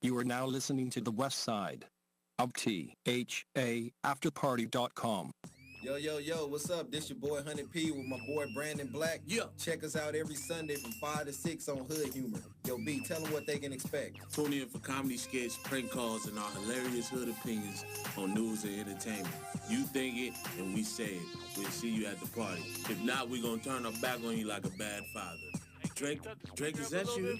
You are now listening to the West Side of THAAfterparty.com. Yo, what's up? This your boy 100P with my boy Brandon Black. Yeah. Check us out every Sunday from 5 to 6 on Hood Humor. Yo, B, tell them what they can expect. Tune in for comedy skits, prank calls, and our hilarious hood opinions on news and entertainment. You think it, and we say it. We'll see you at the party. If not, we're going to turn our back on you like a bad father. Drake, is that you?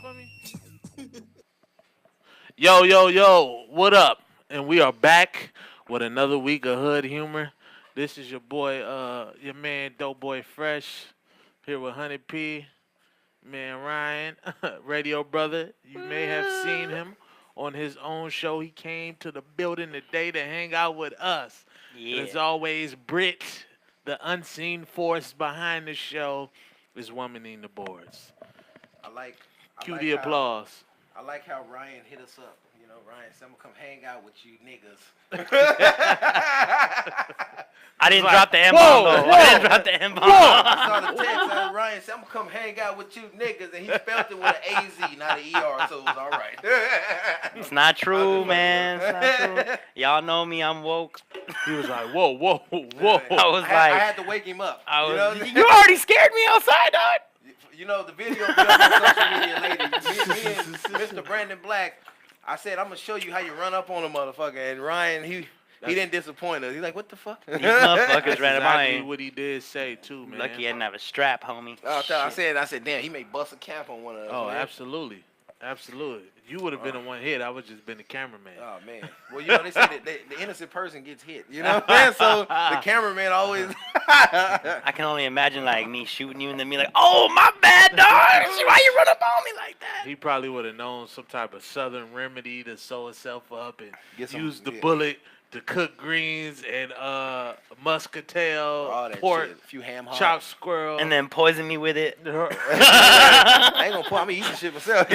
Yo, what up? And we are back with another week of Hood Humor. This is your boy, your man, Dope Boy Fresh, here with 100P, man Ryan, radio brother. You may have seen him on his own show. He came to the building today to hang out with us. Yeah. And as always, Britt, the unseen force behind the show, is womaning the boards. Cue the applause. I like how Ryan hit us up. You know, Ryan said, I'm going to come hang out with you niggas. I didn't drop the M-bomb, though. I didn't drop the M-bomb. I saw the text. Ryan said, I'm going to come hang out with you niggas. And he spelled it with an A-Z, not an E-R, so it was all right. It's not true, man. It's not true. Y'all know me. I'm woke. He was like, whoa. I was I had to wake him up. You already scared me outside, dog. You know, the video will be up on social media later. Me and Mr. Brandon Black, I said, I'm going to show you how you run up on a motherfucker. And Ryan, he didn't disappoint us. He's like, what the fuck? These motherfuckers ran up on exactly me. what he did say, too, man. Lucky I didn't have a strap, homie. I said, damn, he may bust a cap on one of us. Oh, man. Absolutely. You would have been the one hit. I would have just been the cameraman. Oh, man. Well, you know, they say that the innocent person gets hit. You know what I'm saying? So the cameraman always... I can only imagine, like, me shooting you and then me like, oh, my bad, dog. Why you run up on me like that? He probably would have known some type of southern remedy to sew himself up and use the yeah. bullet to cook greens and muscatel, All that pork, shit. A few ham hocks. chopped squirrel. And then poison me with it. I ain't gonna pour. I'm eating shit myself.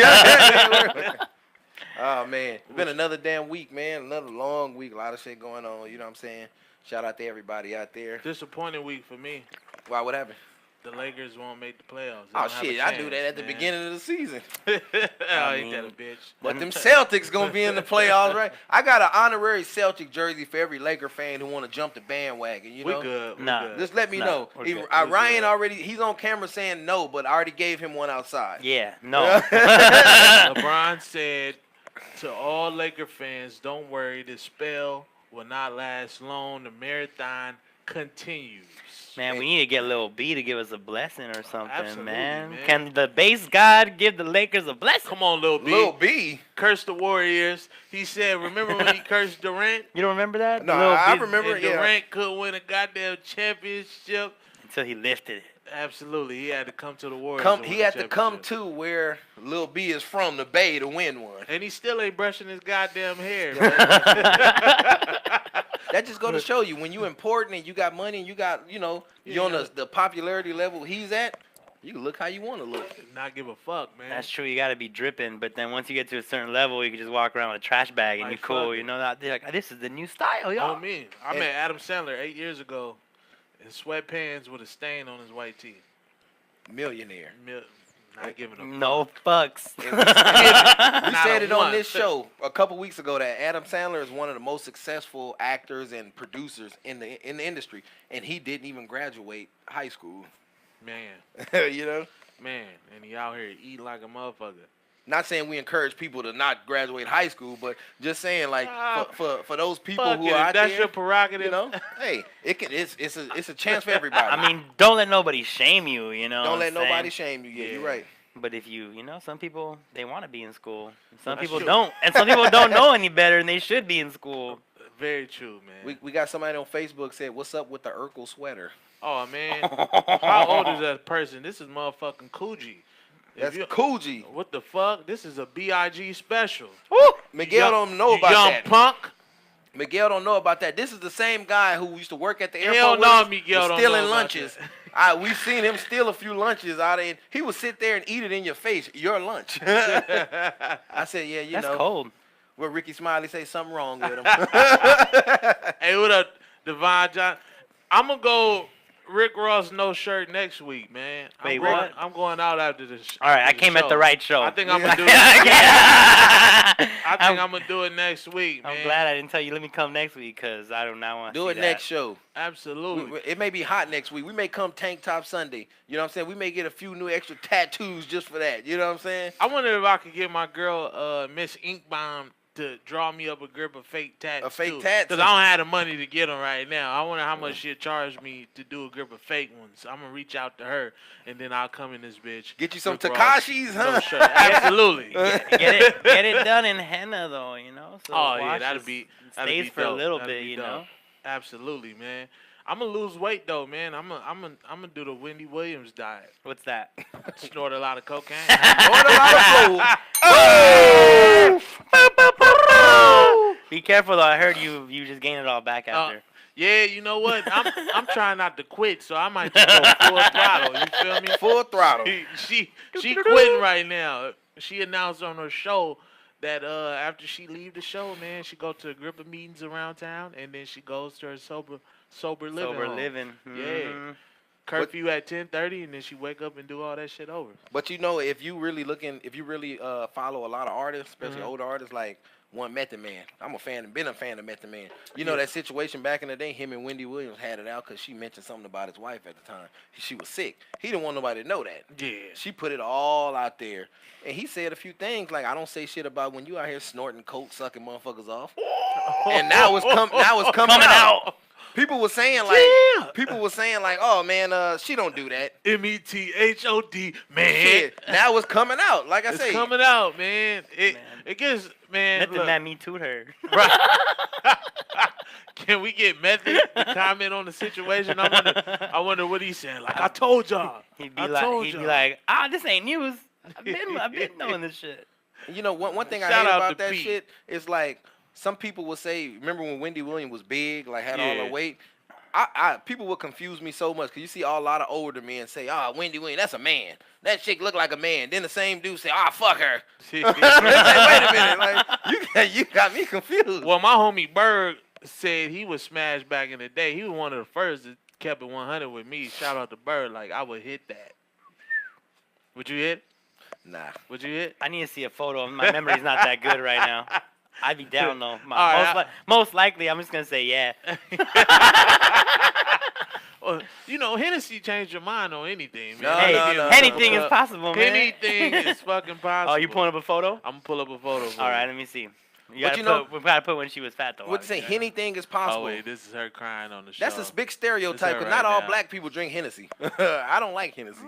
Oh man, it's been another damn week, man. Another long week. A lot of shit going on. You know what I'm saying? Shout out to everybody out there. Disappointing week for me. Why? What happened? The Lakers won't make the playoffs. They Oh don't have shit, a I do chance, that at the man. beginning of the season. Ain't that a bitch? But them Celtics gonna be in the playoffs, right? I got an honorary Celtic jersey for every Laker fan who want to jump the bandwagon. You know? We good. Nah. Just let me know. we're good. Ryan already, he's on camera saying no, but I already gave him one outside. Yeah, no. LeBron said to all Laker fans, don't worry, the spell will not last long. The marathon continues. Man, we need to get Lil B to give us a blessing or something, Absolutely, man. man. Can the base god give the Lakers a blessing? Come on, Lil B. Lil B. Curse the Warriors. He said, remember when he cursed Durant? You don't remember that? No, Lil I B- remember. And Yeah. Durant couldn't win a goddamn championship. Until he lifted it. Absolutely. He had to come to the Warriors. He had to come to where Lil B is from, the Bay, to win one. And he still ain't brushing his goddamn hair. That just go to show you, when you important and you got money and you got, you know, you're on the popularity level he's at, you can look how you want to look. Not give a fuck, man. That's true. You got to be dripping. But then once you get to a certain level, you can just walk around with a trash bag and Like, you're cool. fuck You it. know, that they're like, this is the new style, y'all. Oh, me. I met Adam Sandler 8 years ago in sweatpants with a stain on his white tee. Millionaire. Not giving a fuck. No fucks. We Not said a it on one. this show a couple weeks ago that Adam Sandler is one of the most successful actors and producers in the industry, and he didn't even graduate high school. Man, You know? man. And he out here eating like a motherfucker. Not saying we encourage people to not graduate high school, but just saying like for those people Fuck who it, are if out that's there, your prerogative. you know, hey, it's a chance for everybody. I mean, don't let nobody shame you, you know. don't what let I'm saying? nobody shame you. Yeah, you're Yeah. right. But if you know, some people, they want to be in school. Some That's people true. don't. And some people don't know any better and they should be in school. Very true, man. We got somebody on Facebook said, "What's up with the Urkel sweater?" Oh, man. How old is that person? This is motherfucking Coogee. That's Coogee. What the fuck? This is a B.I.G. special. Woo! Miguel don't know about young that. punk. Miguel don't know about that. This is the same guy who used to work at the airport. Hell with no, us, Miguel was don't stealing know about lunches. We've seen him steal a few lunches out of it. He would sit there and eat it in your face. Your lunch. I said, yeah, you That's know. cold. Where Ricky Smiley say something wrong with him. Hey, what up, Devon John? I'm going to go Rick Ross no shirt next week, man. Wait, what? I'm going out after this. All right, I after came the at the show. right show. I think I'm gonna do it. I think I'm gonna do it next week, man. I'm glad I didn't tell you. Let me come next week because I do not want to Do see it that. next show. Absolutely. It may be hot next week. We may come tank top Sunday. You know what I'm saying? We may get a few new extra tattoos just for that. You know what I'm saying? I wonder if I could get my girl, Miss Inkbomb, to draw me up a grip of fake tats. A fake tat? Because I don't have the money to get them right now. I wonder how much she'll charge me to do a grip of fake ones. I'm going to reach out to her, and then I'll come in this bitch. Get you some Rick Ross, Takashis, no huh? shirt. Absolutely. Get it done in henna though, you know. So Oh, it yeah, that'd washes, be stays for dope. a little That'd bit, be you dope. know. Absolutely, man. I'm gonna lose weight though, man. I'm gonna do the Wendy Williams diet. What's that? Snort a lot of cocaine. Order a lot of food. Be careful though. I heard you just gained it all back after. Yeah, you know what? I'm trying not to quit, so I might just go full throttle. You feel me? Full throttle. She quitting right now. She announced on her show that after she leave the show, man, she go to a group of meetings around town, and then she goes to her sober living. Sober home. living. Yeah. Curfew at 10:30, and then she wake up and do all that shit over. But you know, if you really follow a lot of artists, especially older artists like One Method Man. I'm a fan, been a fan of Method Man. You know that situation back in the day, him and Wendy Williams had it out because she mentioned something about his wife at the time. She was sick. He didn't want nobody to know that. Yeah. She put it all out there. And he said a few things like, I don't say shit about when you out here snorting coke, sucking motherfuckers off. And now it's coming out. People were saying like, oh man, she don't do that. METHOD, man. Shit. Now it's coming out. Like I It's say, coming out, man. It gets, man. Method look. Man me too her. Right. Can we get Method to comment on the situation? I wonder what he's saying. Like, I told y'all. He'd be like, this ain't news. I've been knowing this shit. you know, one thing I Shout hate out about to that Pete. shit is like some people will say, remember when Wendy Williams was big, like had all Yeah. her weight? People will confuse me so much because you see a lot of older men say, Wendy Williams, that's a man. That chick look like a man. Then the same dude say, fuck her. It's like, wait a minute, like you got me confused. Well, my homie Berg said he was smashed back in the day. He was one of the first that kept it 100 with me. Shout out to Berg. Like, I would hit that. Would you hit? Nah. Would you hit? I need to see a photo. My memory's not that good right now. I'd be down though. All right, Most likely, I'm just gonna say yeah. Well, you know, Hennessy changed your mind on anything, man. No. Anything is possible, man. Anything is fucking possible. Oh, you pulling up a photo? I'm gonna pull up a photo. For All right, you. let me see. We you know- gotta put when she was fat though. What to say, obviously. anything is possible. Oh wait, this is her crying on the show. That's a big stereotype This her because right not all now. black people drink Hennessy. I don't like Hennessy.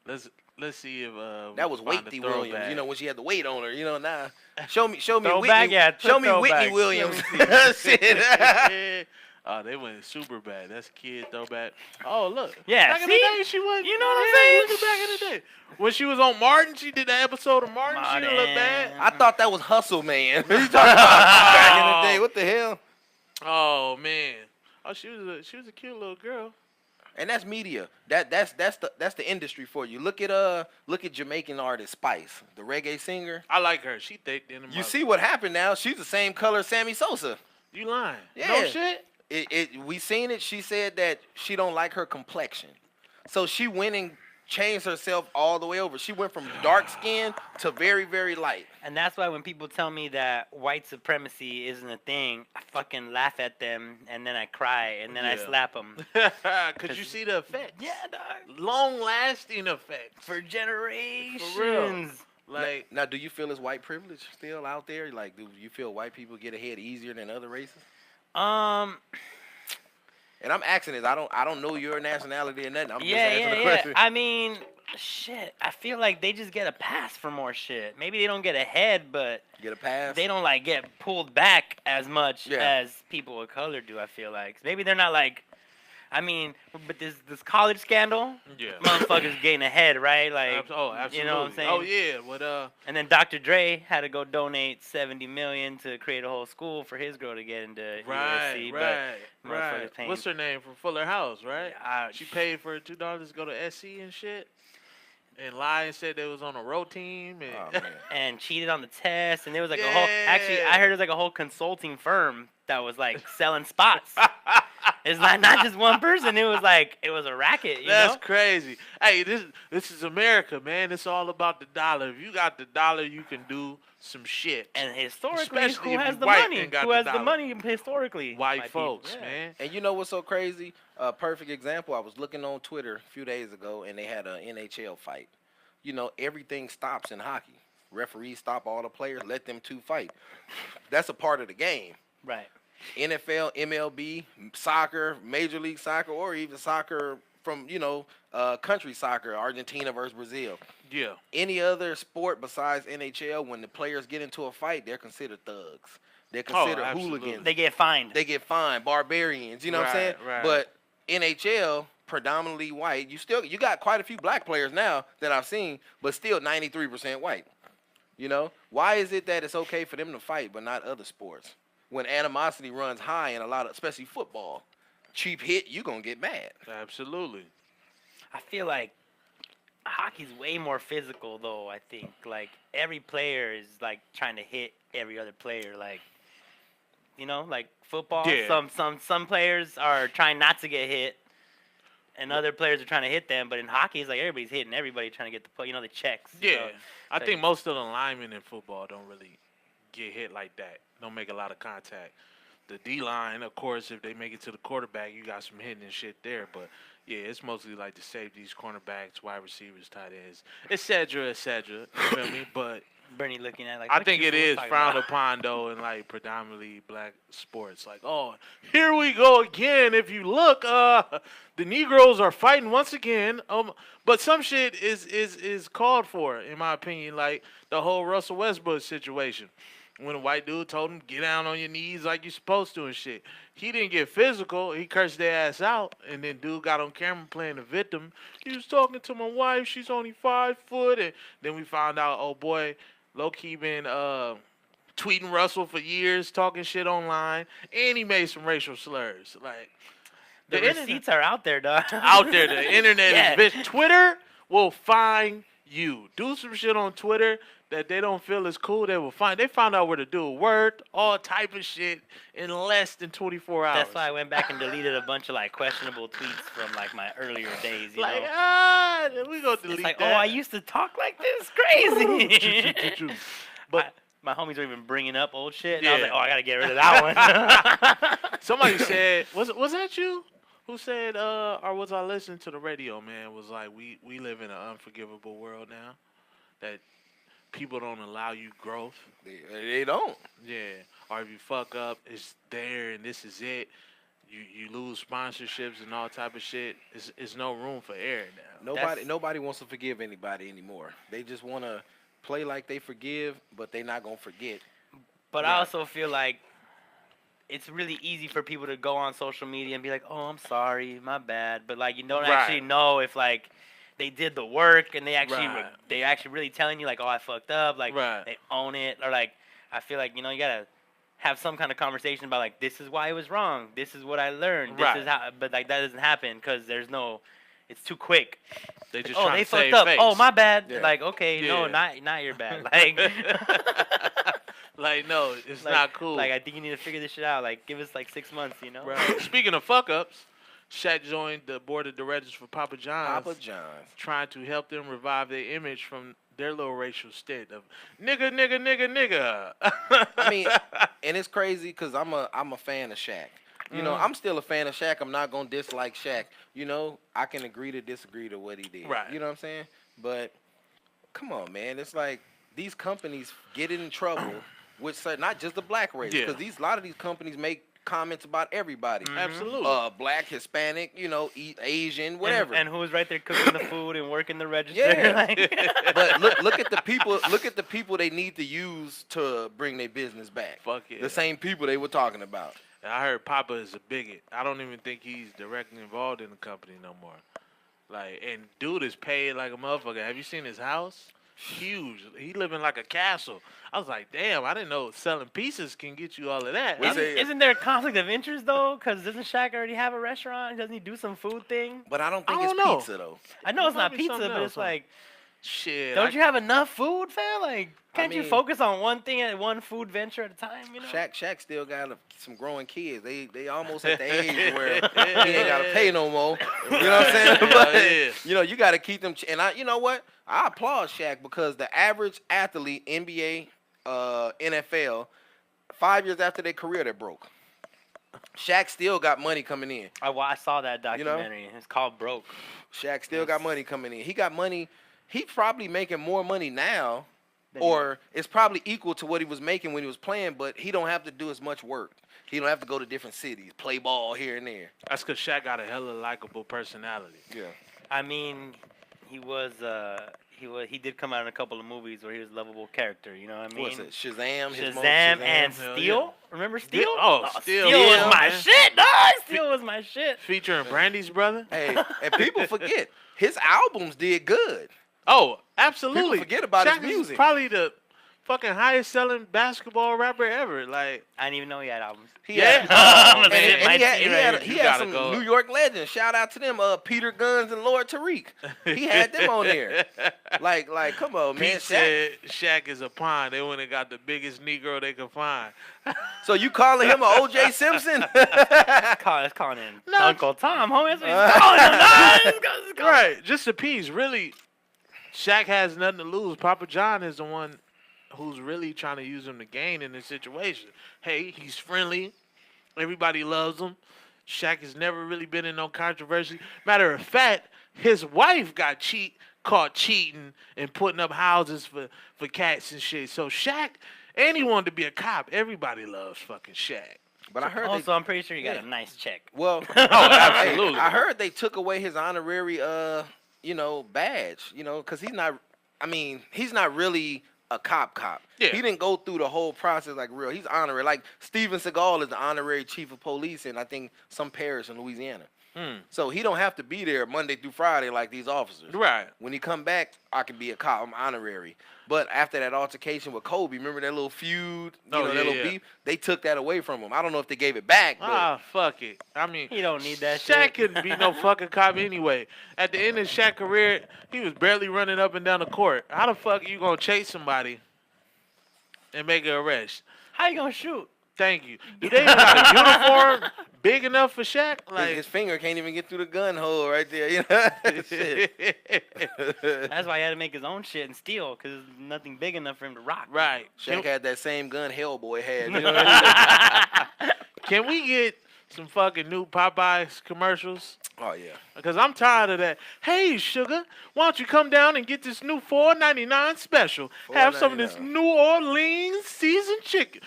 Let's see if That was we find a Whitney Williams, throwback. you know, when she had the weight on her, you know, nah. Show me Throwback? Whitney, Yeah, show me throwback. Whitney Williams. Yeah. Oh, they went super bad. That's kid throwback. Oh, look. Yeah, Back in the see? day, she was. You know what I'm saying? Look at back in the day. When she was on Martin, she did that episode of Martin. She didn't look bad. I thought that was Hustle Man. You talking about back in the day? What the hell? Oh man. Oh, she was a cute little girl. And that's media. That's the industry for you. Look at Jamaican artist Spice, the reggae singer. I like her. She thick in the You mother. see what happened now? She's the same color as Sammy Sosa. You lying? Yeah. No shit. We seen it. She said that she don't like her complexion, so she went and changed herself all the way over. She went from dark skin to very, very light. And that's why when people tell me that white supremacy isn't a thing, I fucking laugh at them and then I cry and then I Yeah. slap them. Cause you see the effect. Yeah, dog. Long-lasting effects. For generations. For real. Like, Now, do you feel it's white privilege still out there? Like, do you feel white people get ahead easier than other races? And I'm asking this. I don't know your nationality or nothing. I'm just asking the question. I mean, shit. I feel like they just get a pass for more shit. Maybe they don't get ahead, but Get a pass. they don't like get pulled back as much Yeah. as people of color do. I feel like maybe they're not like. I mean, but this college scandal, yeah. motherfuckers getting ahead, right? Like, Oh, absolutely. you know what I'm saying? Oh yeah. What And then Dr. Dre had to go donate $70 million to create a whole school for his girl to get into USC. Right. motherfuckers paying- What's her name from Fuller House, right? I- She paid for her $2 to go to SC and shit, and lied and said they was on a row team. And Oh, man. and cheated on the test, and there was like a whole. Actually, Yeah. I heard it was like a whole consulting firm that was like selling spots. It's not just one person. It was a racket. That's know? crazy. Hey, this is America, man. It's all about the dollar. If you got the dollar, you can do some shit. And historically, Especially who if has you the white money? and got Who the has the dollar. money historically? White people, folks, yeah. man. And you know what's so crazy? A perfect example. I was looking on Twitter a few days ago, and they had an NHL fight. You know, everything stops in hockey. Referees stop all the players, let them two fight. That's a part of the game. Right. NFL, MLB, soccer, Major League Soccer, or even soccer from, country soccer, Argentina versus Brazil. Yeah. Any other sport besides NHL, when the players get into a fight, they're considered thugs. They're considered absolutely. hooligans. They get fined. They get fined, barbarians. You know what I'm saying? Right. But NHL, predominantly white. You got quite a few black players now that I've seen, but still 93% white. You know, why is it that it's okay for them to fight but not other sports? When animosity runs high in a lot of, especially football, cheap hit, you gonna get mad. Absolutely. I feel like hockey's way more physical, though. I think like every player is like trying to hit every other player. Like, like football. Yeah. Some players are trying not to get hit, and other players are trying to hit them. But in hockey, it's like everybody's hitting everybody, trying to get the checks. Yeah. I So- think most of the linemen in football don't really get hit like that. Don't make a lot of contact. The D-line, of course, if they make it to the quarterback, you got some hitting and shit there. But, yeah, it's mostly like the safeties, cornerbacks, wide receivers, tight ends, et cetera, et cetera. You feel me? But Bernie looking at like. I what think you it fools is talking frowned about? upon, though, in, like, predominantly black sports. Like, oh, here we go again. If you look, the Negroes are fighting once again. But some shit is called for, in my opinion, like the whole Russell Westbrook situation. When a white dude told him, get down on your knees like you're supposed to and shit. He didn't get physical. He cursed their ass out. And then dude got on camera playing the victim. He was talking to my wife. She's only 5 foot. And then we found out, oh, boy, low-key been tweeting Russell for years, talking shit online. And he made some racial slurs. Like, The receipts are out there, dog. out there. The internet Yeah. is bitch. Twitter will find you. Do some shit on Twitter that they don't feel is cool, they will find. They found out where to do a word, all type of shit in less than 24 hours. That's why I went back and deleted a bunch of like questionable tweets from like my earlier days. You like, know, we gonna delete it's like, that. oh, I used to talk like this, crazy. But my homies were even bringing up old shit, and I was Yeah. like, oh, I gotta get rid of that one. somebody said, was that you? Who said, or was I listening to the radio, man? Was like, we live in an unforgivable world now. That people don't allow you growth. They don't. Yeah. Or if you fuck up, it's there and this is it. You lose sponsorships and all type of shit. It's no room for error now. Nobody wants to forgive anybody anymore. They just want to play like they forgive, but they not gonna forget. But I also feel like it's really easy for people to go on social media and be like, oh, I'm sorry, my bad. But like you don't actually know if like they did the work and they actually they actually really telling you like, oh, I fucked up, like they own it, or like I feel like you gotta have some kind of conversation about like this is why it was wrong, this is what I learned, this is how, but like that doesn't happen because there's no, it's too quick. They just they to fucked save up. face. Oh, my bad. Yeah. Like okay, no, not your bad. Like like no, it's like, not cool. Like I think you need to figure this shit out. Like give us like 6 months, Right. Speaking of fuck ups, Shaq joined the board of directors for Papa John's. Papa John's. Trying to help them revive their image from their little racial stint of nigga, nigga, nigga, nigga. I mean, and it's crazy because I'm a fan of Shaq. You know, I'm still a fan of Shaq. I'm not gonna dislike Shaq. You know, I can agree to disagree to what he did. Right. You know what I'm saying? But come on, man. It's like these companies get in trouble with not just the black race, because a lot of these companies make comments about everybody. Absolutely. Black, Hispanic, Asian, whatever. And who's right there cooking the food and working the register. Yeah. But look at the people. Look at the people they need to use to bring their business back. Fuck yeah. The same people they were talking about. I heard Papa is a bigot. I don't even think he's directly involved in the company no more. Like, and dude is paid like a motherfucker. Have you seen his house? Huge. He living like a castle. I was like, damn, I didn't know selling pieces can get you all of that. Isn't there a conflict of interest though? Because doesn't Shaq already have a restaurant? Doesn't he do some food thing? But I don't think I it's don't know. pizza though. I know it's might not be pizza, something but else, it's huh? like Shit. Don't you have enough food, fam? Like, can't you mean- focus on one thing at one food venture at a time? You know. Shaq still got some growing kids. They almost at the age where he ain't gotta pay no more. You know what I'm saying? But, Yeah. you know, you gotta keep them. And you know what? I applaud Shaq because the average athlete, NBA, NFL, 5 years after their career, they're broke. Shaq still got money coming in. I saw that documentary. It's called Broke. Shaq still got money coming in. He got money. He's probably making more money now, Then or it's probably equal to what he was making when he was playing, but he don't have to do as much work. He don't have to go to different cities, play ball here and there. That's because Shaq got a hella likable personality. Yeah. I mean, he did come out in a couple of movies where he was a lovable character. You know what I mean? What's it? Shazam. His most Shazam and hell Steel. yeah. Remember Steel? Oh, Steel. Steel Yeah, was my man. shit, dog. Steel was my shit. Featuring Brandy's brother. Hey, and people forget his albums did good. Oh, absolutely. People forget about Shaq his is music. probably the fucking highest selling basketball rapper ever. Like, I didn't even know he had albums. He yeah. had, I'm and gonna sit my he had, tea he right had, here. he You had gotta some go. New York legends. Shout out to them, Peter Guns and Lord Tariq. He had them on there. Like, come on, man. Pete said Shaq is a pawn. They went and got the biggest Negro they could find. So you calling him a O.J. Simpson? Let's call him No. Uncle Tom, homie. That's what he's calling him. Nah, let's go. Right, just a piece. Really, Shaq has nothing to lose. Papa John is the one who's really trying to use him to gain in this situation. Hey, he's friendly. Everybody loves him. Shaq has never really been in no controversy. Matter of fact, his wife got caught cheating and putting up houses for cats and shit. So Shaq, and he wanted to be a cop. Everybody loves fucking Shaq. But I heard Also, I'm pretty sure you got Yeah. a nice check. well, absolutely. I heard they took away his honorary, badge. Because he's not. I mean, he's not really a cop. Yeah. He didn't go through the whole process like real. He's honorary. Like Steven Seagal is the honorary chief of police in I think some parish in Louisiana. So he don't have to be there Monday through Friday like these officers. Right. When he come back, I can be a cop. I'm honorary. But after that altercation with Kobe, remember that little feud? Oh, that yeah, little yeah. beef? They took that away from him. I don't know if they gave it back, but Ah, fuck it. I mean, He don't need that Shaq shit. couldn't be no fucking cop anyway. At the end of Shaq's career, he was barely running up and down the court. How the fuck are you gonna chase somebody and make an arrest? How you gonna shoot? Thank you. Do they even got a uniform big enough for Shaq? his finger can't even get through the gun hole right there. You know? Shit. That's why he had to make his own shit and steal, because there's nothing big enough for him to rock. Right. Shaq had that same gun Hellboy had. You know what I mean? Can we get some fucking new Popeyes commercials? Oh, yeah. Because I'm tired of that. Hey, sugar, why don't you come down and get this new $4.99 special? Have some of this $4.99. New Orleans seasoned chicken.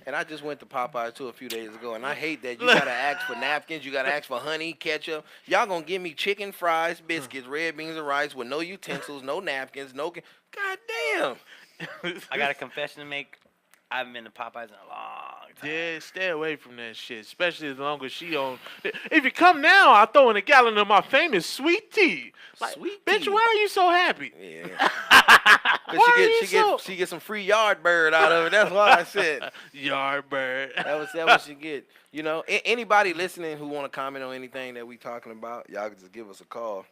And I just went to Popeyes too a few days ago, and I hate that you gotta ask for napkins, you gotta ask for honey, ketchup. Y'all gonna give me chicken, fries, biscuits, red beans, and rice with no utensils, no napkins, no. God damn. I got a confession to make. I haven't been to Popeyes in a long time. Yeah, stay away from that shit, especially as long as she on. If you come now, I'll throw in a gallon of my famous sweet tea. Like, Sweet bitch, tea. why are you so happy? Yeah. Why are you She get some free yard bird out of it. That's why I said Yardbird. that was what she get. You know, anybody listening who want to comment on anything that we talking about, y'all can just give us a call.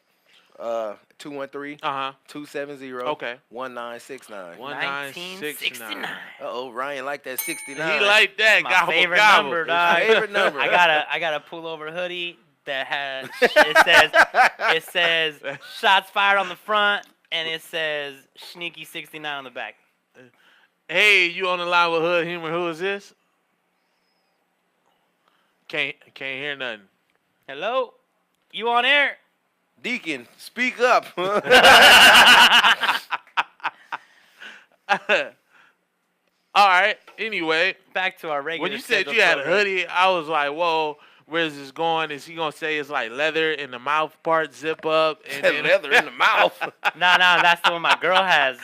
213 Uh-huh. 270 Okay. 1969. 1969. 1969. Uh-oh, Ryan like that 69. He like that. My Gobble, favorite gobble. number, His dog. favorite number. I got a pullover hoodie that has it says shots fired on the front and it says Shneaky 69 on the back. Hey, you on the line with Hood Humor. Who is this? Can't hear nothing. Hello? You on air? Deacon, speak up. All right. Anyway, Back to our regular when you said scheduled you had a program. hoodie, I was like, whoa, where's this going? Is he going to say it's like leather and the mouth part zip up? And then Leather in the mouth. Nah, that's the one my girl has.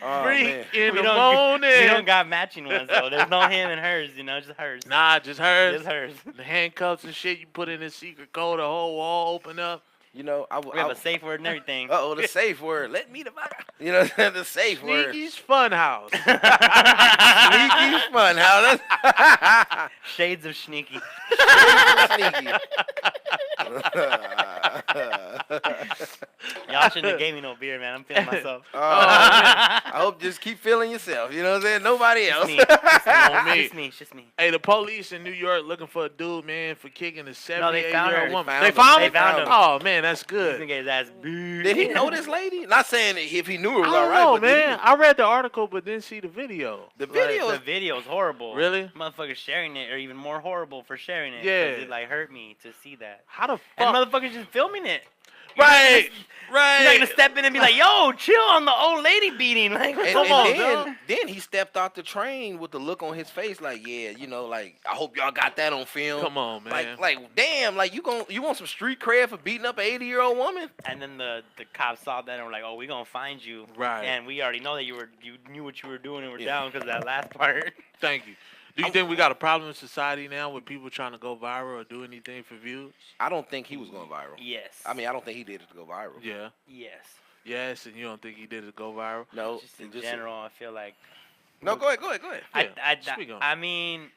Oh, freak man. in We the don't morning. got matching ones though. There's no him and hers, just hers. Nah, just hers. Just hers. The handcuffs and shit you put in the secret code, the whole wall open up. You know, We have a safe word and everything. The safe word. Let me the vodka. You know, the safe word. Shneaky's Funhouse. Shneaky's Funhouse. Shades of Shneaky. Sneaky. Y'all shouldn't have gave me no beer, man. I'm feeling myself. I hope just keep feeling yourself. You know what I'm saying? Nobody else. It's me. It's just me. Hey, the police in New York looking for a dude, man, for kicking a 78-year-old woman. They found him? They found him. Oh, man, that's He's good. gonna get his ass beat. Did he know this lady? Not saying that if he knew her was I don't all right, know, but did man. I read the article but didn't see the video. the video The is video's horrible. Really? Motherfuckers sharing it are even more horrible for sharing it. 'cause Yeah. It like hurt me to see that. How the And fuck? motherfuckers just filming it. Right. You're not Right. gonna step in and be like, "Yo, chill on the old lady beating." Like, and, come and on, then, dog. then he stepped off the train with the look on his face like, yeah, you know, like I hope y'all got that on film. Come on, man. Like damn, like you want some street cred for beating up an 80-year-old woman? And then the cops saw that and were like, "Oh, we gonna find you." Right. And we already know that you knew what you were doing and were Yeah. down because of that last part. Thank you. Do you think we got a problem in society now with people trying to go viral or do anything for views? I don't think he was going viral. Yes. I mean, I don't think he did it to go viral. Yeah. Yes. Yes, and you don't think he did it to go viral? No, Just in general, I feel like. No, go ahead. Yeah, speak on it. I mean,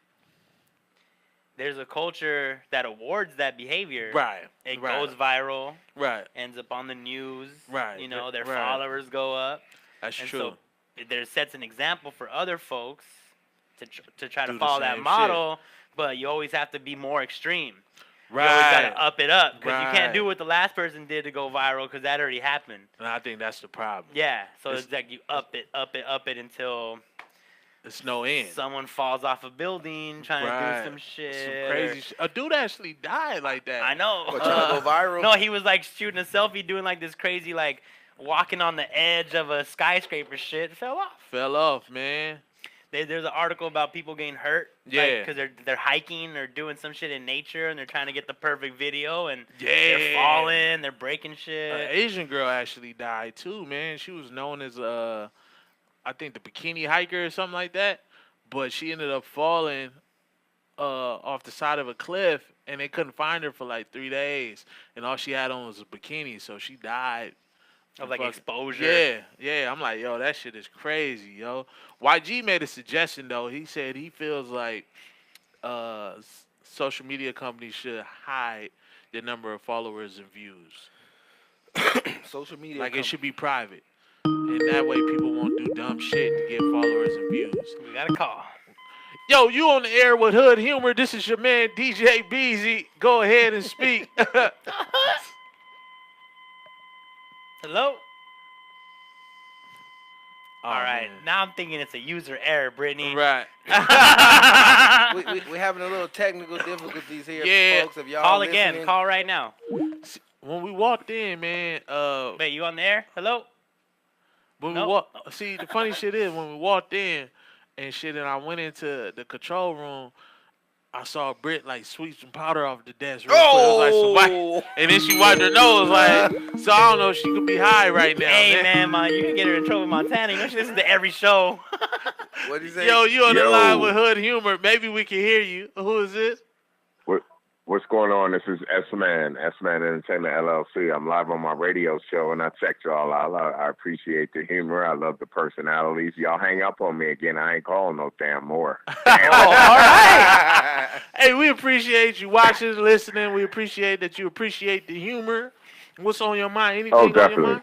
there's a culture that awards that behavior. Right. It right. goes viral, Right. ends up on the news. Right. You know, their Right. followers go up. That's And true. so there sets an example for other folks to try Do to the follow that same model, but you always have to be more extreme. right. You always got to up it up because you Right. can't do what the last person did to go viral because that already happened. And I think that's the problem. Yeah, so It's- it's like you up it until It's no end. someone falls off a building trying to Right. do some shit. Some crazy shit. A dude actually died like that. I know. What, trying to go viral? No, he was like shooting a selfie, doing like this crazy like walking on the edge of a skyscraper shit. Fell off. Fell off, man. There's an article about people getting hurt. Yeah. Because they're hiking or doing some shit in nature and they're trying to get the perfect video and Yeah. they're falling, they're breaking shit. An Asian girl actually died too, man. She was known as I think the bikini hiker or something like that. But she ended up falling off the side of a cliff and they couldn't find her for like 3 days. And all she had on was a bikini, so she died. Of like Fuck- exposure. Yeah. I'm like, yo, that shit is crazy, yo. YG made a suggestion though. He said he feels like social media companies should hide the number of followers and views. Social media. Like it should be private. And that way people won't do dumb shit to get followers and views. We got a call. Yo, you on the air with Hood Humor. This is your man DJ Beezy. Go ahead and speak. Hello? Oh, All right. man. Now I'm thinking it's a user error, Brittany. Right. We're having a little technical difficulties here, Yeah. folks. If y'all Call listening, again. Call right now. When we walked in, man, Wait, you on the air? Hello? when Nope. we walked, see, the funny shit is when we walked in and shit, and I went into the control room, I saw Britt like sweep some powder off the desk. Real quick. It was like some white, and then she wiped her nose, like, so I don't know if she could be high right now. Hey, man, you can get her in trouble with Montana. You know she listens to every show. What'd you say? Yo, you on the Yo. line with Hood Humor. Maybe we can hear you. Who is this? What's going on? This is S-Man Entertainment LLC. I'm live on my radio show, and I checked y'all out. I appreciate the humor. I love the personalities. Y'all hang up on me again. I ain't calling no damn more. All right. Hey, we appreciate you watching, listening. We appreciate that you appreciate the humor. What's on your mind? Anything on your definitely. mind?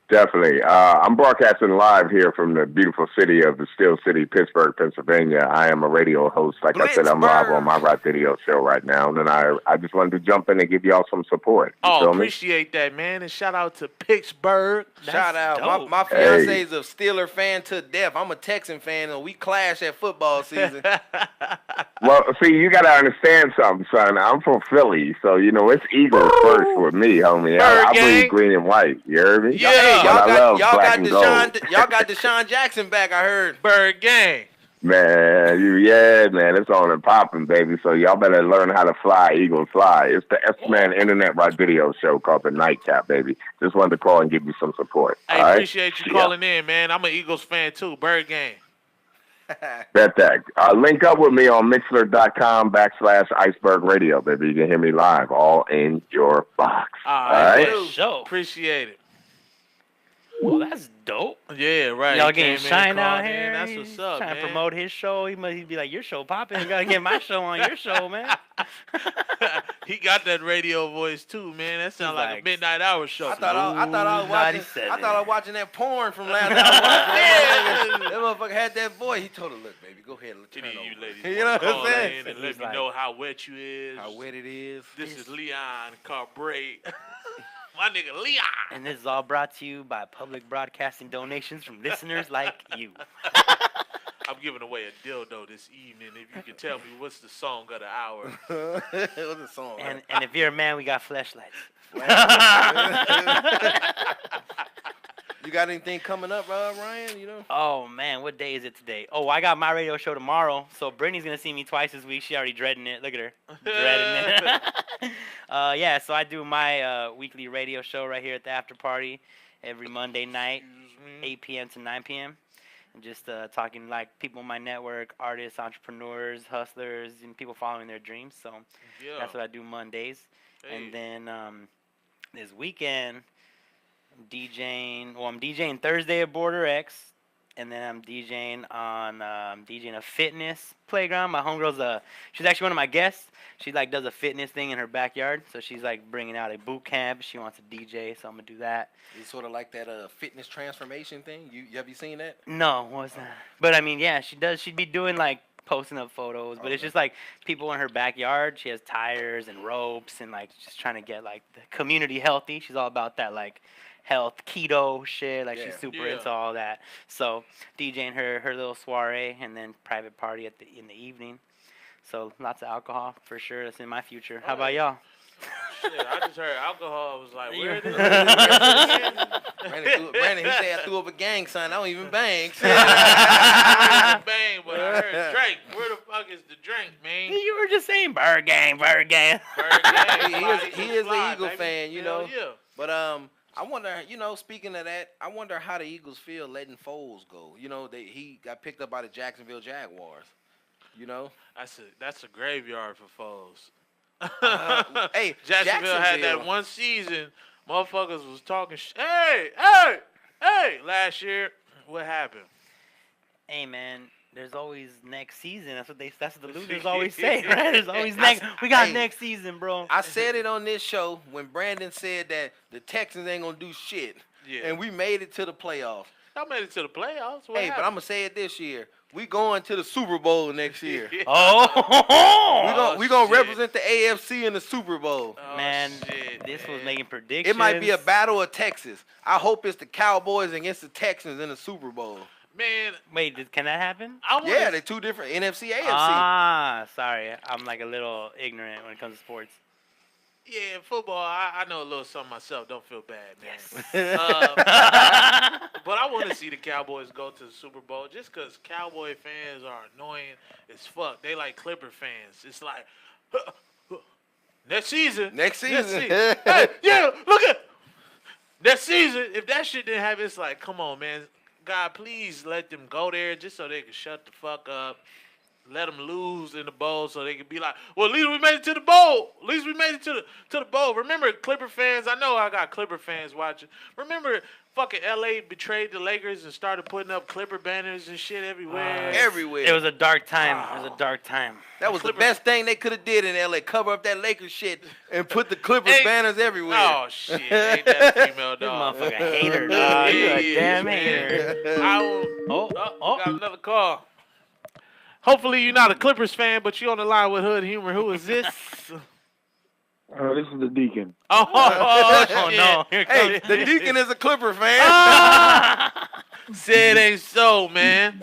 Definitely. I'm broadcasting live here from the beautiful city of the Steel City, Pittsburgh, Pennsylvania. I am a radio host. Like I said, I'm live on my rap video show right now, and I just wanted to jump in and give y'all some support. You Oh, feel me? appreciate that, man. And shout out to Pittsburgh. Shout out. dope. My fiance is a Steeler fan to death. I'm a Texan fan, and we clash at football season. Well, see, you got to understand something, son. I'm from Philly, so, you know, it's Eagles first with me, homie. I Bird gang. bleed green and white. You heard me? Yeah. But I love black and gold. Y'all got Deshaun Jackson back, I heard. Bird gang. Man, man, it's on and popping, baby. So y'all better learn how to fly, Eagles fly. It's the S-Man Internet Rock Video Show called The Nightcap, baby. Just wanted to call and give you some support. I all right? appreciate you Yeah. calling in, man. I'm an Eagles fan, too. Bird gang. Bet that. Link up with me on Mixler.com/Iceberg Radio, baby. You can hear me live, all in your box. All right? Show. Appreciate it. Well, that's dope. Yeah, right. Y'all He getting came in, shine out called in. here. That's what's up, trying man. to promote his show. He'd be like, your show popping. You gotta get my show on your show, man. He got that radio voice too, man. That sounds like a midnight hour show. I thought I was watching that porn from last night. That motherfucker had that voice. He told her, "Look, baby, go ahead and turn over." You ladies You know what I'm saying? and let me know how wet you is. How wet it is. This is Leon Carbre. My nigga Leon. And this is all brought to you by public broadcasting donations from listeners like you. I'm giving away a dildo this evening. If you can tell me what's the song of the hour. What's the song? And if you're a man, we got fleshlights. You got anything coming up, Ryan? You know? Oh, man, what day is it today? Oh, I got my radio show tomorrow, so Brittany's going to see me twice this week. She already dreading it. Look at her. Dreading it. Yeah, so I do my weekly radio show right here at the After Party every Monday night, 8 p.m. to 9 p.m. And just talking like people in my network, artists, entrepreneurs, hustlers, and people following their dreams. So that's what I do Mondays. Hey. And then this weekend, I'm DJing Thursday at Border X, and then I'm DJing on DJing a fitness playground. My homegirl's she's actually one of my guests. She like does a fitness thing in her backyard, so she's like bringing out a boot camp. She wants to DJ, so I'm gonna do that. It's sort of like that fitness transformation thing. Have you seen that? No, what's that? But I mean, yeah, she does. She'd be doing like posting up photos, but it's just like people in her backyard. She has tires and ropes and like just trying to get like the community healthy. She's all about that like health keto shit. Like she's super into all that. So DJing her little soiree and then private party in the evening. So lots of alcohol for sure. That's in my future. How about y'all? Shit, I just heard alcohol. I was like, where is it? Brandon, he said I threw up a gang sign. I don't even bang. I don't bang, but I heard drink. Where the fuck is the drink, man? You were just saying Bird Gang, Bird Gang. Bird Gang. He is an Eagle fan, you know. Yeah. But I wonder, speaking of that, I wonder how the Eagles feel letting Foles go. You know, he got picked up by the Jacksonville Jaguars. You know, that's a graveyard for Foles. Hey, Jacksonville had that one season. Motherfuckers was talking. Hey! Last year, what happened? Hey, man. There's always next season. That's what the losers always say, right? There's always next. We got next season, bro. I said it on this show when Brandon said that the Texans ain't gonna do shit, and we made it to the playoffs. Y'all made it to the playoffs. What happened? But I'm gonna say it this year. We going to the Super Bowl next year. We gonna represent the AFC in the Super Bowl. Man, this was making predictions. It might be a battle of Texas. I hope it's the Cowboys against the Texans in the Super Bowl. Man, wait, can that happen? Yeah, they're two different NFC, AFC. Ah, sorry, I'm like a little ignorant when it comes to sports. Yeah, football, I know a little something myself. Don't feel bad, man. Yes. But I want to see the Cowboys go to the Super Bowl just because Cowboy fans are annoying as fuck. They like Clipper fans. It's like, next season. Hey, yeah, look at next season. If that shit didn't happen, it's like, come on, man. God, please let them go there just so they can shut the fuck up. Let them lose in the bowl so they can be like, well, at least we made it to the bowl. At least we made it to the bowl. Remember, Clipper fans, I know I got Clipper fans watching. Remember, fucking L.A. betrayed the Lakers and started putting up Clipper banners and shit everywhere. Everywhere. It was a dark time. It was a dark time. That was the best thing they could have did in L.A. Cover up that Lakers shit and put the Clippers banners everywhere. Oh, shit. Ain't that female dog. This motherfucker hater, dog. You're a damn hater. Got another call. Hopefully you're not a Clippers fan, but you're on the line with Hood Humor. Who is this? This is the Deacon. Oh no. Hey, the Deacon is a Clipper fan. Say it ain't so, man.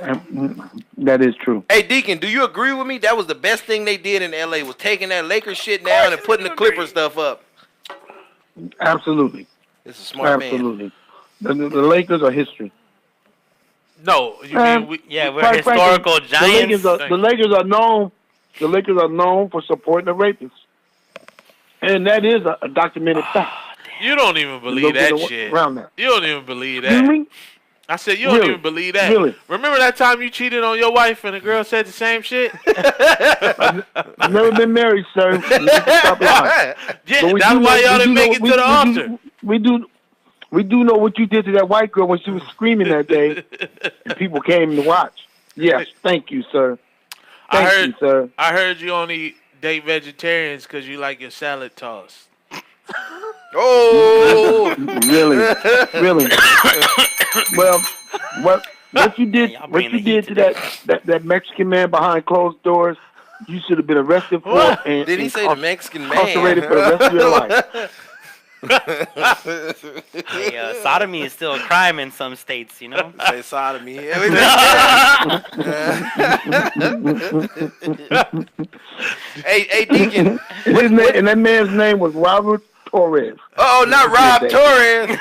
That is true. Hey, Deacon, do you agree with me? That was the best thing they did in L.A. was taking that Lakers shit down and putting the Clipper stuff up. Absolutely. It's a smart man. Absolutely. The Lakers are history. No, you mean we're historical frankly, giants. The Lakers are known. The Lakers are known for supporting the rapists, and that is a documented fact. You don't even believe that shit. Around that. You don't even believe that. You mean? I said, you don't even believe that. Really? Remember that time you cheated on your wife and the girl said the same shit? I've never been married, sir. Stop lying. Yeah, that's why y'all didn't make it to the altar. We do know what you did to that white girl when she was screaming that day, and people came to watch. Yes, thank you, sir. Thank you, sir. I heard you only date vegetarians because you like your salad tossed. Oh, really? Well, what you did to that Mexican man behind closed doors, you should have been arrested for. And, did he say the Mexican man? Incarcerated for the rest of your life. Hey, sodomy is still a crime in some states, you know. Say sodomy. Hey, Deacon. And that man's name was Robert Torres. Oh, not Rob Torres.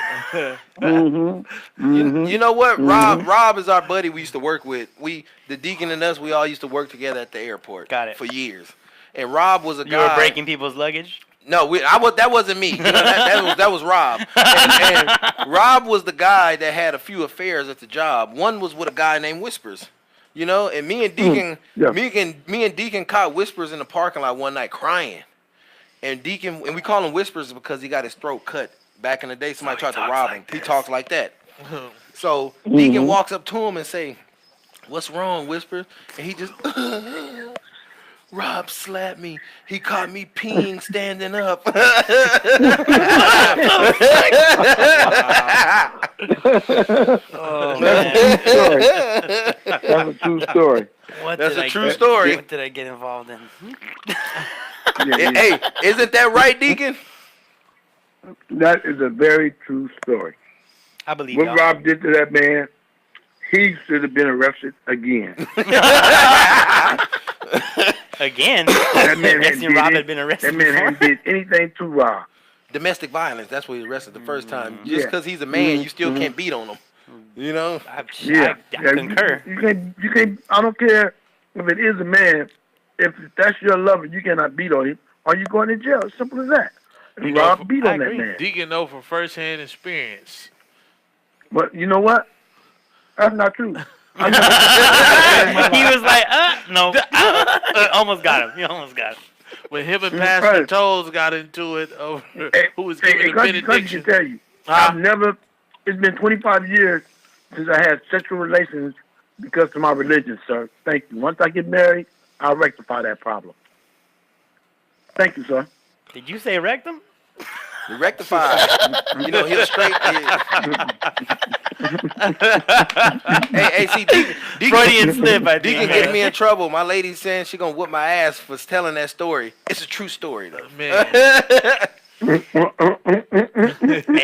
You know what? Rob is our buddy we used to work with. The Deacon and us, we all used to work together at the airport. Got it. For years. And Rob was a guy. You were breaking people's luggage? No, that wasn't me. You know, that was Rob. And Rob was the guy that had a few affairs at the job. One was with a guy named Whispers. You know, and me and Deacon caught Whispers in the parking lot one night crying. And Deacon, and we call him Whispers because he got his throat cut. Back in the day, somebody tried to rob him. He talks like that. So Deacon walks up to him and say, "What's wrong, Whisper?" And he just, Rob slapped me. He caught me peeing standing up. Oh, man. That's a true story. That's a true story. What did I get involved in? Hey, isn't that right, Deacon? That is a very true story. I believe what y'all. Rob did to that man, he should have been arrested again. Again? That man Rob had been arrested That man hadn't did anything to Rob. Domestic violence. That's what he was arrested the first time. Just because he's a man, you still can't beat on him. You know? I concur. You can't. I don't care if it is a man. If that's your lover, you cannot beat on him, or you going to jail. As simple as that. And Rob beat on that man. Deacon know from first-hand experience. But you know what? That's not true. He was like, no. Almost got him. You almost got him. When him and Pastor Toes got into it over who was giving the benediction. I can tell you, I've never. It's been 25 years since I had sexual relations because of my religion, sir. Thank you. Once I get married, I'll rectify that problem. Thank you, sir. Did you say rectum? Rectified. You know, he'll straight. Hey, see, Freudian slip. Deacon getting me in trouble. My lady's saying she gonna whoop my ass for telling that story. It's a true story, though. Man. Hey,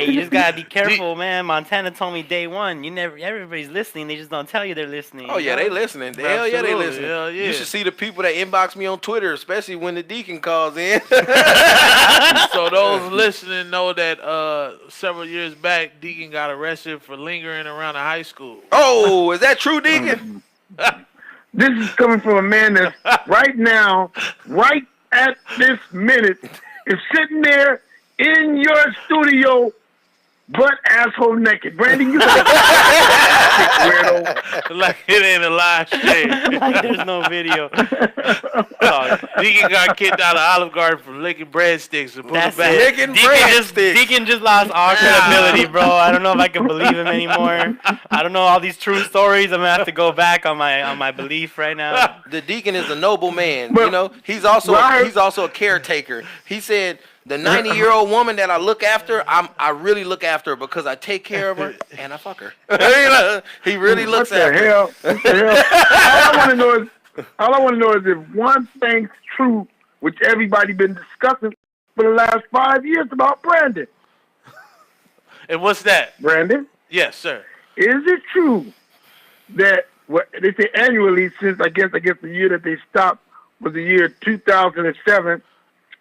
you just gotta be careful, man. Montana told me day one. Everybody's listening. They just don't tell you they're listening. Oh yeah, they listening. Hell yeah, they listening. Hell yeah. You should see the people that inbox me on Twitter, especially when the Deacon calls in. So those listening know that several years back, Deacon got arrested for lingering around a high school. Oh, is that true, Deacon? This is coming from a man that's right now, right at this minute, is sitting there in your studio, butt asshole naked. Brandon, you weirdo. Like it ain't a live stream. Like there's no video. Deacon got kicked out of Olive Garden for licking breadsticks and put it back. Licking breadsticks. Deacon just lost all credibility, bro. I don't know if I can believe him anymore. I don't know all these true stories. I'm gonna have to go back on my belief right now. The Deacon is a noble man. You know, he's also a caretaker. He said, the 90-year-old woman that I look after, I really look after her because I take care of her and I fuck her. He really looks after her. What the hell? All I want to know is if one thing's true, which everybody been discussing for the last 5 years about Brandon. And what's that? Brandon? Yes, sir. Is it true that they say annually since I guess the year that they stopped was the year 2007?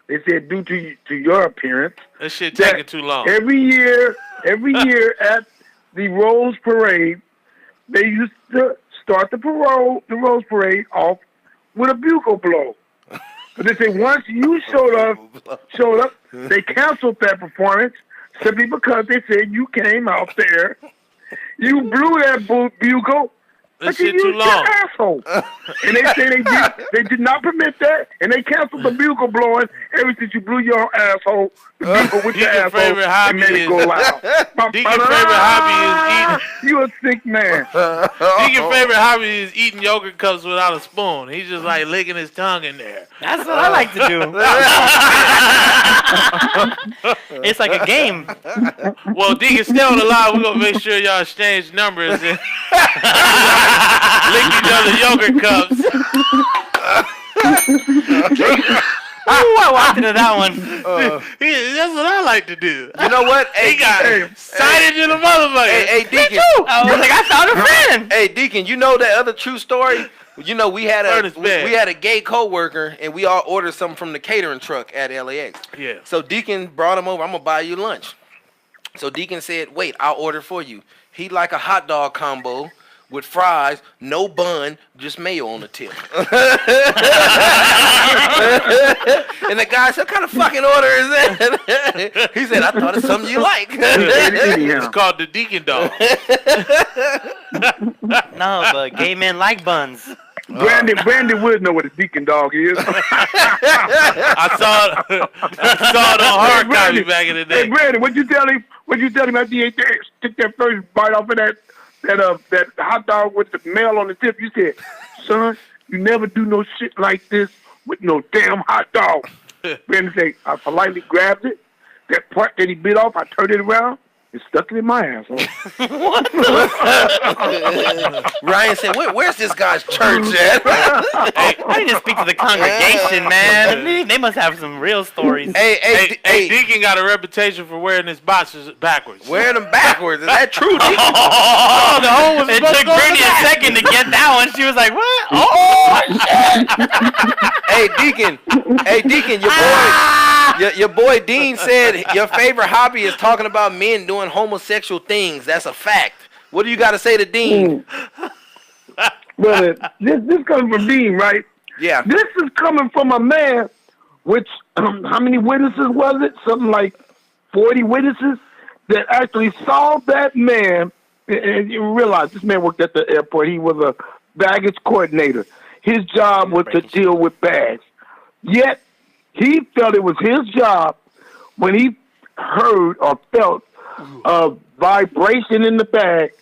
They said due to your appearance. That shit taking too long. Every year at the Rose Parade, they used to start the Rose Parade off with a bugle blow. But they say once you showed up, they canceled that performance simply because they said you came out there You blew that bugle. This But you shit too used long. your asshole. And they say they did not permit that, and they canceled the bugle blowing ever since you blew your asshole, the bugle with your Deacon's asshole, favorite hobby and made it go loud. Deacon's favorite hobby is eating. You a sick man. Deacon's favorite hobby is eating yogurt cups without a spoon. He's just like licking his tongue in there. That's what I like to do. It's like a game. Well, Deacon, stay on the line. We're going to make sure y'all exchange numbers and lick each other yogurt cups. Ooh, I walked into that one. That's what I like to do. You know what? He got excited in the motherfucker. Hey, Deacon. I was like, I found a friend. Hey, Deacon, you know that other true story? You know, we had a gay coworker, and we all ordered something from the catering truck at LAX. Yeah. So Deacon brought him over. I'm gonna buy you lunch. So Deacon said, "Wait, I'll order for you." He like a hot dog combo with fries, no bun, just mayo on the tip. And the guy said, "What kind of fucking order is that?" He said, "I thought it's something you like." It's called the Deacon Dog. No, but gay men like buns. Brandy would know what a deacon dog is. I saw it on hard copy back in the day. Hey, Brandy, what'd you tell him? What'd you tell him after you took that first bite off of that hot dog with the mail on the tip? You said, "Son, you never do no shit like this with no damn hot dog." Brandy said, "I politely grabbed it. That part that he bit off, I turned it around. It stuck it in my asshole." Ryan said, "Where's this guy's church at?" I need to speak to the congregation, man. They must have some real stories. Hey, Deacon got a reputation for wearing his boxers backwards. Wearing them backwards. Is that true, Deacon? Oh, the hole was. It took Brittany a second to get that one. She was like, "What? Oh shit!" Hey, Deacon, your boy Dean said your favorite hobby is talking about men doing homosexual things. That's a fact. What do you got to say to Dean? Brother, this coming from Dean, right? Yeah. This is coming from a man, which, how many witnesses was it? Something like 40 witnesses that actually saw that man. And you realize this man worked at the airport. He was a baggage coordinator. His job was to deal with bags. Yet, he felt it was his job when he heard or felt a vibration in the bag.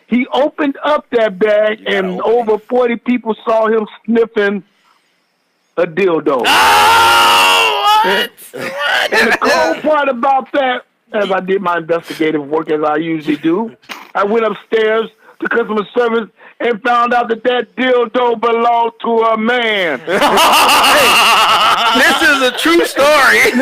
He opened up that bag, and over 40 people saw him sniffing a dildo. Oh, what? And the cold part about that, as I did my investigative work as I usually do, I went upstairs to customer service and found out that dildo belonged to a man. This is a true story.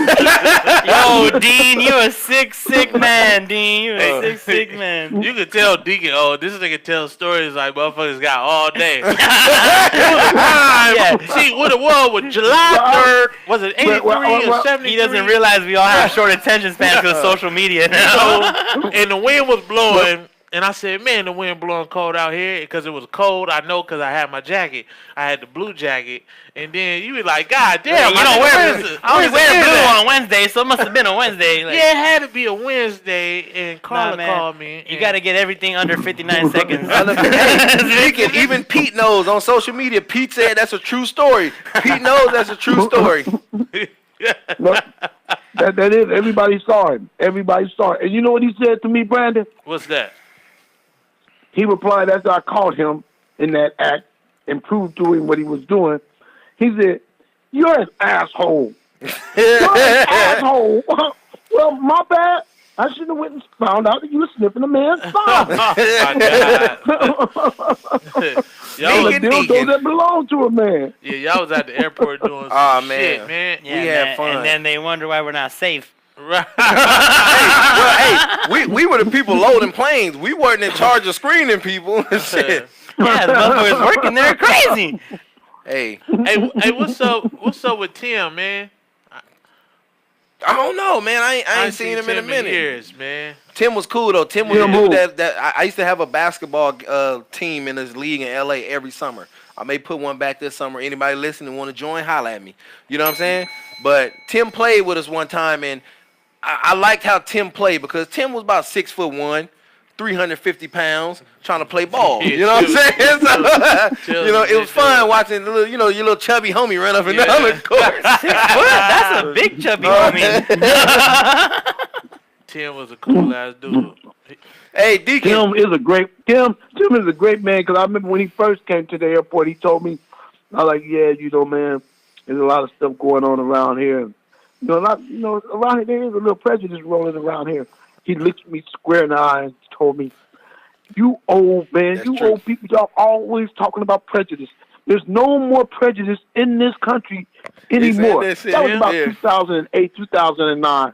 Yo, Dean, you a sick man, Dean. You a sick man. You could tell Deacon, this nigga tells stories like motherfuckers got all day. See, what it was July 3rd, was it 83 or 73? He doesn't realize we all have short attention spans because of social media now. And the wind was blowing. And I said, man, the wind blowing cold out here because it was cold. I know because I had my jacket. I had the blue jacket. And then you be like, God damn, you don't wear it. I only wear blue on Wednesday, so it must have been a Wednesday. Like, yeah, it had to be a Wednesday. And Carla called me. You got to get everything under 59 seconds. Deacon, even Pete knows on social media. Pete said that's a true story. Pete knows that's a true story. Look, that is, everybody saw it. Everybody saw it. And you know what he said to me, Brandon? What's that? He replied after I caught him in that act and proved to him what he was doing. He said, "You're an asshole." You're an asshole. Well, my bad. I should have went and found out that you were sniffing a man's thigh. Y'all was dildo that belonged to a man. Yeah, y'all was at the airport doing some shit, man. Yeah, we had fun. And then they wonder why we're not safe. Right. We were the people loading planes. We weren't in charge of screening people. Shit. Yeah, the motherfuckers working there crazy. Hey, what's up with Tim, man? I don't know, man. I ain't seen him in a minute. Years, man. Tim was cool though. Tim was a dude that I used to have a basketball team in this league in LA every summer. I may put one back this summer. Anybody listening want to join, holla at me. You know what I'm saying? But Tim played with us one time, and I liked how Tim played because Tim was about 6'1". 350 pounds trying to play ball. Yeah, You know what I'm saying? So, it was fun watching your little chubby homie run up and down the court. 6 foot? That's a big chubby homie. Tim was a cool ass dude. Hey, Deacon. Tim is a great man, because I remember when he first came to the airport, he told me, I was like, yeah, man, there's a lot of stuff going on around here. Around here, there is a little prejudice rolling around here. He looked me square in the eye and told me, you old man, old people, y'all always talking about prejudice. There's no more prejudice in this country anymore. That was about 2008, 2009.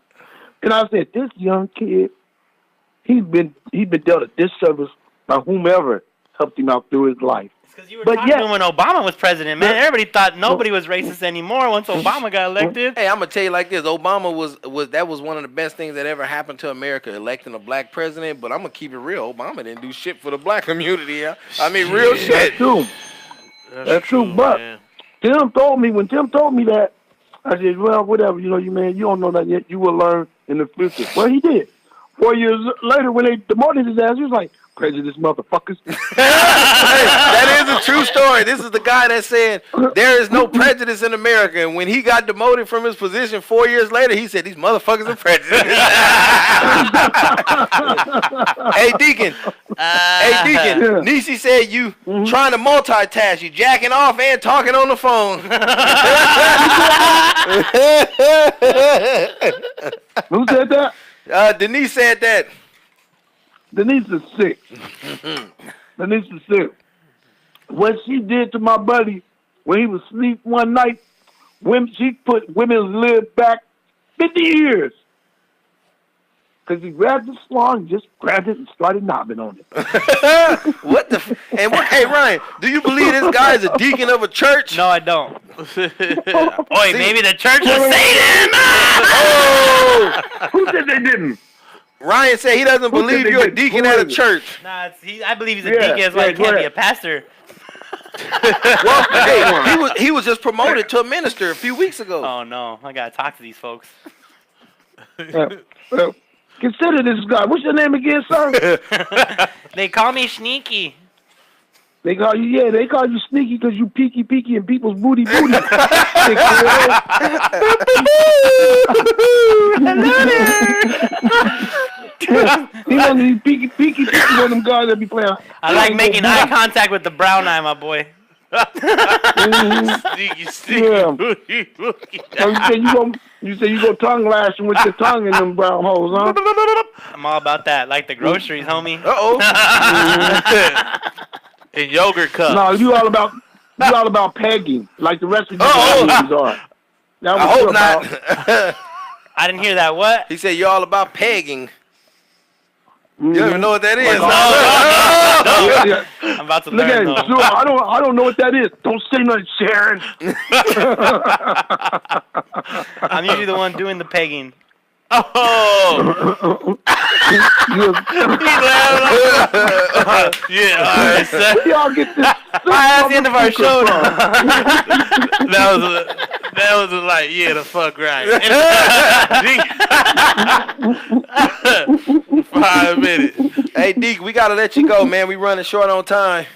And I said, this young kid, he's been dealt a disservice by whomever helped him out through his life. Because you were talking to him when Obama was president, man. Everybody thought nobody was racist anymore once Obama got elected. Hey, I'm gonna tell you like this: Obama was one of the best things that ever happened to America, electing a black president. But I'm gonna keep it real: Obama didn't do shit for the black community. Yeah? I mean, real shit. That's true. But Tim told me that, I said, well, whatever. You don't know that yet. You will learn in the future. Well, he did. 4 years later, when they demoted his ass, he was like, prejudice, motherfuckers. That is a true story. This is the guy that said there is no prejudice in America. And when he got demoted from his position 4 years later, he said these motherfuckers are prejudiced. Hey, Deacon. Niecy said you trying to multitask. You jacking off and talking on the phone. Who said that? Denise said that. Denise is sick. Denise is sick. What she did to my buddy when he was asleep one night, she put women's lib back 50 years. Because he grabbed the slung, just grabbed it and started knobbing on it. Hey, Ryan, do you believe this guy is a deacon of a church? No, I don't. Maybe the church of Satan! Who said they didn't? Ryan said he doesn't believe you're a deacon at a church. Nah, I believe he's a deacon. That's why he can't be a pastor. Well, hey, he was just promoted to a minister a few weeks ago. Oh no, I gotta talk to these folks. Consider this guy. What's your name again, sir? They call me Shneaky. They call you Sneaky because you peeky in people's booty. Hello He one of these peeky one of them guys that be playing. I like making eye contact with the brown eye, my boy. Sneaky. Yeah. So you say you go tongue lashing with your tongue in them brown holes, huh? I'm all about that, like the groceries, homie. In yogurt cups. No, you all about pegging, like the rest of you guys are. I hope not. I didn't hear that. What? He said you're all about pegging. You don't even know what that is. I'm about to look learn. At him. I don't know what that is. Don't say nothing, Sharon. I'm usually the one doing the pegging. Oh! Yeah, all right, sir. Y'all get this. That's the end of our show. That was like, yeah, the fuck right. 5 minutes. Hey, Deke, we gotta let you go, man. We running short on time.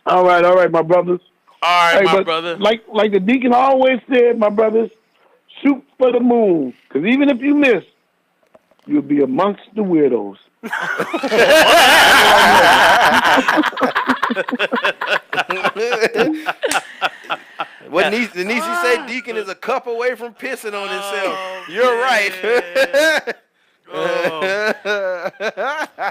All right, my brothers. All right, my brother. Like the deacon always said, my brothers, shoot for the moon. Because even if you miss, you'll be amongst the weirdos. What Niecy said, Deacon is a cup away from pissing on himself. You're right.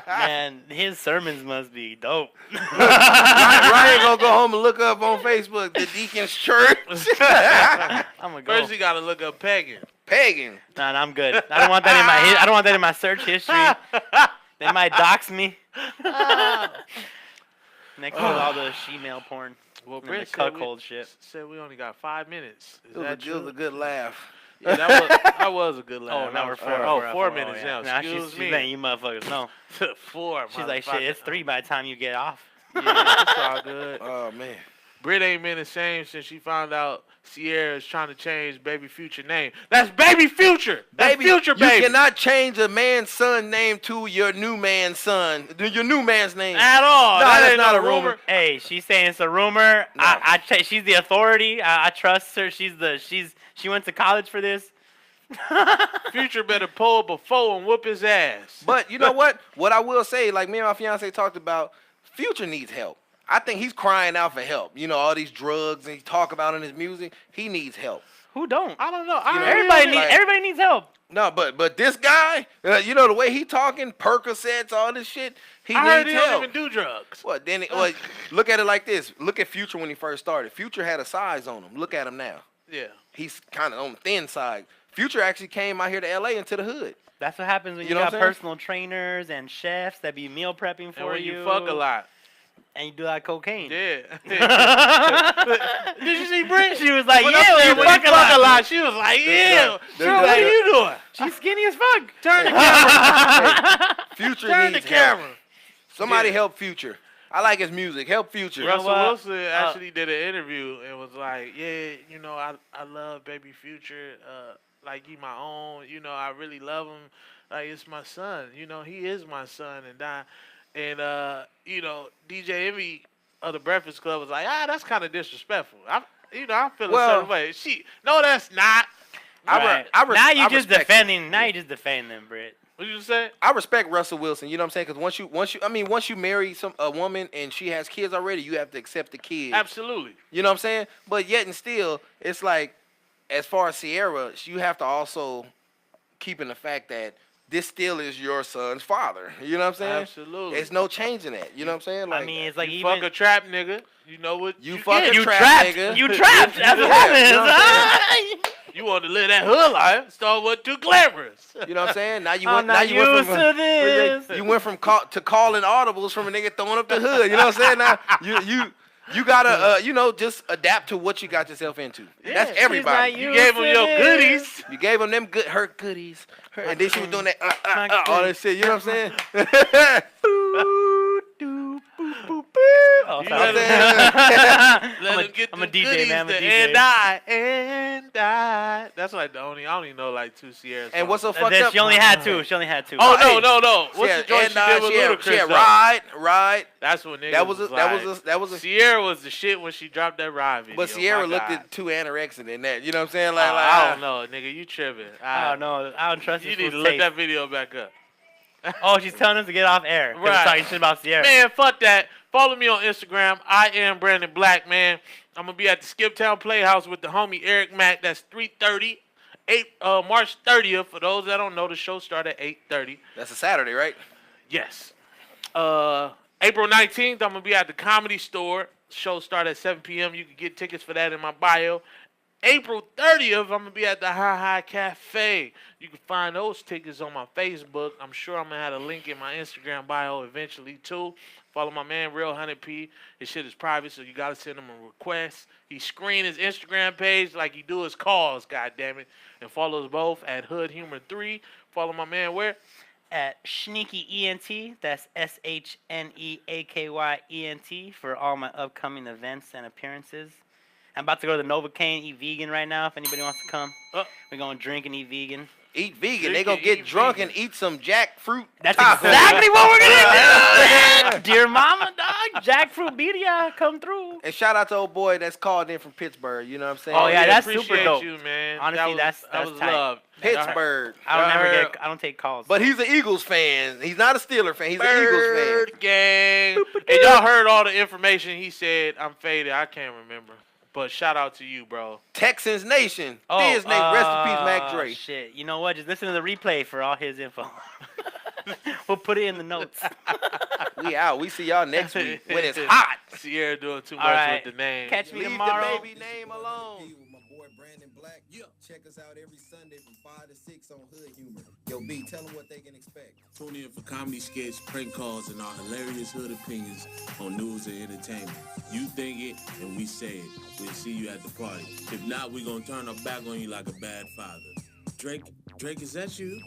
Man, his sermons must be dope. Ryan gonna go home and look up on Facebook the Deacon's church. I'm gonna go. First, you gotta look up pegging. Pegging. Nah, I'm good. I don't want that in my I don't want that in my search history. They might dox me. Next to all the she-male porn. Well, and the cuckold shit. Said we only got 5 minutes. It was a good laugh. Yeah, that was a good laugh. Oh, now we're 4 minutes now. Nah, Excuse me. Man, you motherfuckers know. 4. She's like, shit, it's 3 by the time you get off. Yeah, it's all good. Oh, man. Brit ain't been the same since she found out Sierra is trying to change Baby Future name. That's Baby Future. That's Future, baby. You cannot change a man's son name to your new man's son. Your new man's name. At all. No, That that's not no a rumor. Hey, she's saying it's a rumor. No. She's the authority. I trust her. She went to college for this. Future better pull up a foe and whoop his ass. But you know what? What I will say, like me and my fiance talked about, Future needs help. I think he's crying out for help. You know, all these drugs and he talk about in his music. He needs help. Who don't? I don't know. Everybody needs help. No, but this guy, you know the way he talking, Percocets, all this shit. He I heard needs he don't help. even do drugs. Well, then, look at it like this. Look at Future when he first started. Future had a size on him. Look at him now. Yeah. He's kind of on the thin side. Future actually came out here to L.A. into the hood. That's what happens when you know got what I'm saying? personal trainers and chefs that be meal prepping for And when you. you fuck a lot. And you do that cocaine. Yeah. Did you see Brit? She was like, When yeah, I when said you when you fuck a fuck a lot. lot, she was like, yeah. What are you doing? She's skinny as fuck. Turn the camera. Future Turn the needs help. camera. Somebody Yeah. help Future. I like his music. Help Future. know Russell what? Wilson actually did an interview and was like, yeah, you know, I love Baby Future. Like, he my own. You know, I really love him. Like, it's my son. You know, he is my son. And you know, DJ Envy of the Breakfast Club was like, that's kind of disrespectful. I feel a certain way. No, that's not. Now you just defending them, Britt. What you say? I respect Russell Wilson. You know what I'm saying? Because once you marry a woman and she has kids already, you have to accept the kids. Absolutely. You know what I'm saying? But yet and still, it's like, as far as Sierra, you have to also keep in the fact that this still is your son's father. You know what I'm saying? Absolutely. There's no changing that. You know what I'm saying? Like, I mean, it's like You even fuck a trap nigga. You know what? you fuck a you trap trapped. nigga. You trapped. That's what happens. You want to live that hood life. Start with too glamorous. You know what I'm saying? Now you I'm went. not Now you went used to this. You went from calling audibles from a nigga throwing up the hood. You know what I'm saying? Now you gotta just adapt to what you got yourself into. That's everybody. not You gave him your goodies. You gave them her goodies, and then she was doing that all that shit. You know what I'm saying? Oh, You sorry. Let him get I'm the a DJ, goodies man. I'm a to DJ. and die. That's like the only. I only know like 2 Sierra songs. And what's so And fucked then up? she only had two. Oh Hey. no! What's the joint she did with Ludacris? She had though? ride. That's what niggas That was a. Sierra was the shit when she dropped that ride video. But Sierra My looked God. at too anorexic in that. You know what I'm saying? I don't know, nigga. You tripping? I don't know. I don't trust You this need to fool's look taste. that video back up. Oh, she's telling us to get off air. 'cause we're Right. talking shit about Sierra. Man, fuck that. Follow me on Instagram. I am Brandon Black, man. I'm gonna be at the Skiptown Playhouse with the homie Eric Mack. That's 3:30, March 30th. For those that don't know, the show started at 8:30. That's a Saturday, right? Yes. April 19th, I'm gonna be at the Comedy Store. Show start at 7 p.m. You can get tickets for that in my bio. April 30th, I'm gonna be at the Hi Cafe. You can find those tickets on my Facebook. I'm sure I'm gonna have a link in my Instagram bio eventually too. Follow my man Real 100P. His shit is private, so you gotta send him a request. He screen his Instagram page like he do his calls, goddammit. And follow us both at Hood Humor 3. Follow my man where? At Shneaky ENT. That's SHNEAKYENT for all my upcoming events and appearances. I'm about to go to the Novocaine, eat vegan right now. If anybody wants to come, we're gonna drink and eat vegan. Eat vegan. Drink They gonna and get eat drunk vegan. and eat some jackfruit. That's tacos. exactly what we're gonna do. Dear mama, dog, jackfruit birria, come through. And shout out to old boy that's called in from Pittsburgh. You know what I'm saying? Oh, yeah, that's super appreciate dope. you, man. Honestly, that that's was tight. love. Pittsburgh. I don't take calls. But he's an Eagles fan. He's not a Steeler fan. He's an Eagles fan. Bird gang. And y'all heard all the information he said. I'm faded. I can't remember. But shout out to you, bro. Texans Nation. His name. Rest in peace, Mac Dre. Shit. You know what? Just listen to the replay for all his info. We'll put it in the notes. We out. We see y'all next week when it's hot. Sierra doing too much All right. with the name. Catch me Leave tomorrow. the baby name alone. With my boy Brandon Black. Check us out every Sunday from 5 to 6 on Hood Humor. Yo, B, tell them what they can expect. Tune in for comedy skits, prank calls, and our hilarious hood opinions on news and entertainment. You think it, and we say it. We'll see you at the party. If not, we're gonna turn our back on you like a bad father. Drake, is that you?